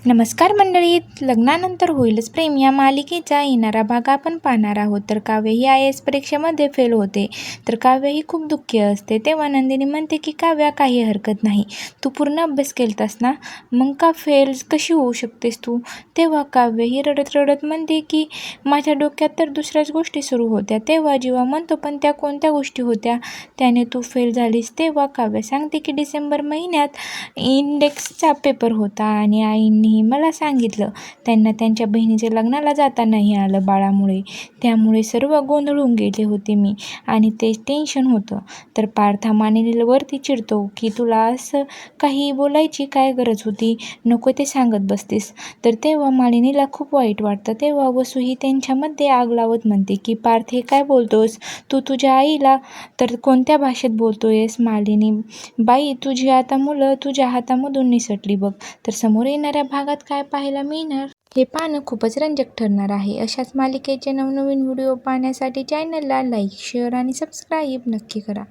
नमस्कार मंडळी, लग्नानंतर होईलच प्रेम या मालिकेचा येणारा भाग आपण पाहणार आहोत. तर काव्य ही IAS परीक्षेमध्ये फेल होते, तर काव्य ही खूप दुःखी असते. तेव्हा नंदिनी म्हणते की काव्या, काही हरकत नाही, तू पूर्ण अभ्यास केलतास ना, मग का फेल कशी होऊ शकतेस तू. तेव्हा काव्य ही रडत रडत म्हणते की माझ्या डोक्यात तर दुसऱ्याच गोष्टी सुरू होत्या. तेव्हा जीवा म्हणतो, पण त्या कोणत्या गोष्टी होत्या त्याने तू फेल झालीस. तेव्हा काव्य सांगते की डिसेंबर महिन्यात इंडेक्सचा पेपर होता आणि आईंनी मला सांगितलं. त्यांना त्यांच्या बहिणीच्या लग्नाला जाता नाही आलं बाळामुळे, त्यामुळे सर्व गोंधळून गेले होते मी आणि ते टेन्शन होतं. तर पार्था मानिनीवरती चिडतो की तुला असं काही बोलायची काय गरज होती, नको ते सांगत बसतेस. तर तेव्हा मालिनीला खूप वाईट वाटतं. तेव्हा वसू ही त्यांच्यामध्ये आग लावत म्हणते की पार्थ, हे काय बोलतोस तू तुझ्या आईला, तर कोणत्या भाषेत बोलतोयस. मालिनी, बाई तुझी आता मुलं तुझ्या हातामधून निसटली बघ. तर समोर येणाऱ्या भागात काय पाहायला मिळणार हे पाहणं खूपच रंजक ठरणार आहे. अशाच मालिकेचे नवनवीन व्हिडिओ पाहण्यासाठी चॅनलला लाईक, शेअर आणि सबस्क्राईब नक्की करा.